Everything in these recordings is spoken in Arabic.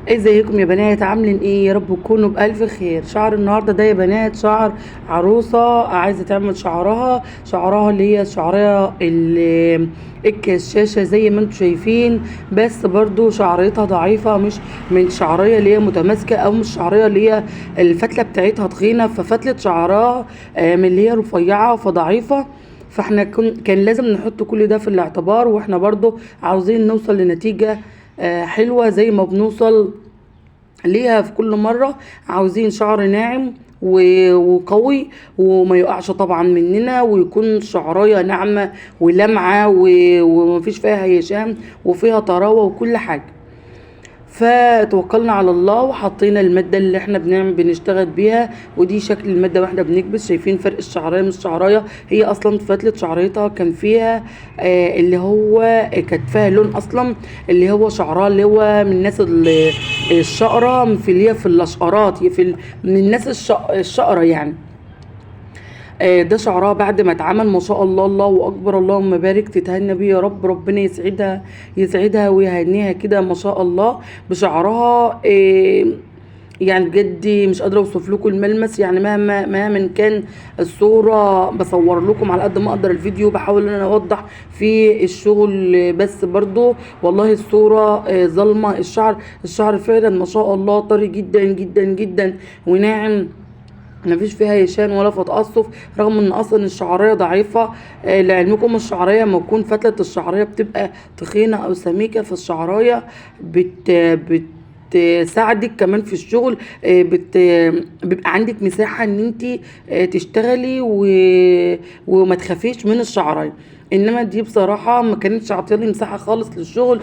ازيكم يا بنات؟ عاملين ايه؟ يا رب تكونوا بالف خير. شعر النهارده ده يا بنات شعر عروسه عايزه تعمل شعرها اللي هي شعرها الكشاشه زي ما انتم شايفين، بس برضو شعريتها ضعيفه، مش من شعريه اللي هي متماسكه، او مش شعريه اللي هي الفتله بتاعتها تخينه، ففتله شعرها من اللي هي رفيعه فضعيفه. فاحنا كان لازم نحط كل ده في الاعتبار، واحنا برضو عاوزين نوصل لنتيجه حلوة زي ما بنوصل ليها في كل مرة. عاوزين شعر ناعم وقوي وما يقعش طبعا مننا، ويكون شعراية ناعمة ولمعة ومفيش فيها هيشان وفيها طراوة وكل حاجة. فتوكلنا على الله وحطينا المادة اللي احنا بنشتغل بيها، ودي شكل المادة واحنا بنكبس. شايفين فرق الشعراية من الشعراية؟ هي اصلا فتلة شعريتها كان فيها اللي هو كانت فيها لون اصلا اللي هو شعرها اللي هو من الناس اللي الشقرة، في اللي هي في الاشقرات، من الناس الشقرة يعني. ده شعرها بعد ما اتعمل ما شاء الله، الله اكبر، اللهم بارك، تتهنى بيه يا رب، ربنا يسعدها ويهنيها كده ما شاء الله بشعرها. يعني بجد مش قادره اوصف لكم الملمس، يعني مهما كان الصوره بصور لكم على قد ما اقدر، الفيديو بحاول ان انا اوضح في الشغل، بس برضو والله الصوره ظلمه. الشعر فعلا ما شاء الله طري جدا جدا جدا وناعم، مفيش فيها هشان ولا تقصف، رغم ان اصلا الشعريه ضعيفه. لعلمكم الشعريه لما تكون فتله الشعريه بتبقى تخينه او سميكه، فالشعريه بتساعدك كمان في الشغل. بيبقى عندك مساحه ان انت تشتغلي وما تخافيش من الشعريه. انما دي بصراحه ما كانتش عاطيالي مساحه خالص للشغل،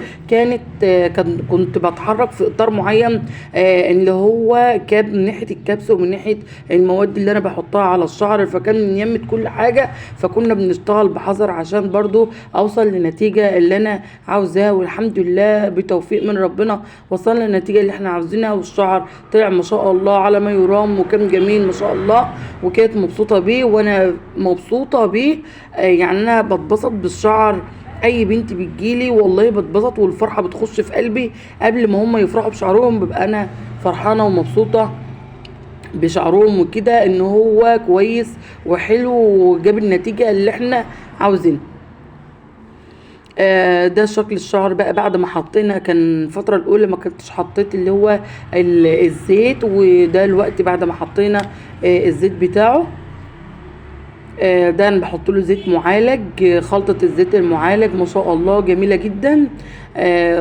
كنت بتحرك في اطار معين، اللي هو كاب من ناحيه الكبس ومن ناحيه المواد اللي انا بحطها على الشعر، فكان من يمة كل حاجه. فكنا بنشتغل بحذر عشان برضو اوصل لنتيجه اللي انا عاوزاها، والحمد لله بتوفيق من ربنا وصلنا للنتيجه اللي احنا عاوزينها. والشعر طلع ما شاء الله على ما يرام، وكان جميل ما شاء الله، وكانت مبسوطه بيه وانا مبسوطه بيه. يعني انا بتبسط بالشعر، اي بنت بتجيلي والله بتبسط، والفرحه بتخش في قلبي قبل ما هم يفرحوا بشعرهم، ببقى انا فرحانه ومبسوطه بشعرهم وكده، ان هو كويس وحلو وجاب النتيجه اللي احنا عاوزينها. ده شكل الشعر بقى بعد ما حطينا. كان الفتره الاولى ما كنتش حطيت اللي هو الزيت، وده الوقت بعد ما حطينا الزيت بتاعه. ده انا بحط له زيت معالج، خلطة الزيت المعالج ما شاء الله جميلة جدا.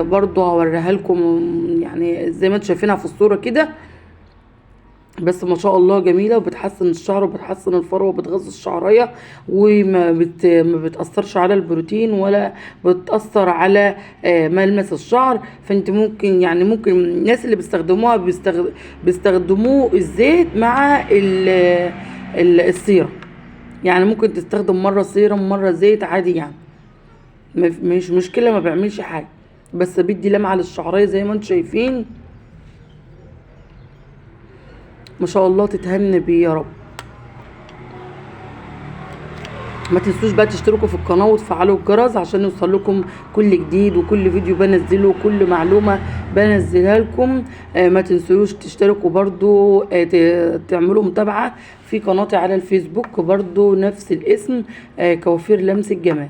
برضو هوريها لكم يعني زي ما انتم شايفينها في الصورة كده، بس ما شاء الله جميلة وبتحسن الشعر وبتحسن الفروة وبتغذي الشعرية، ما بتأثرش على البروتين ولا بتأثر على ملمس الشعر. فانت ممكن الناس اللي بيستخدموها بيستخدموه الزيت مع السيرم، يعني ممكن تستخدم مرة سيرم مرة زيت عادي، يعني مش مشكلة، ما بيعملش حاجة، بس بدي لمعة للشعرية زي ما انتم شايفين ما شاء الله. تتهنى بيه يا رب. ما تنسوش بقى تشتركوا في القناة وتفعلوا الجرس عشان يوصل لكم كل جديد وكل فيديو بنزله وكل معلومة بنزلها لكم. ما تنسوش تشتركوا برضو، تعملوا متابعة في قناتي على الفيسبوك برضو نفس الاسم، كوافير لمس الجمال.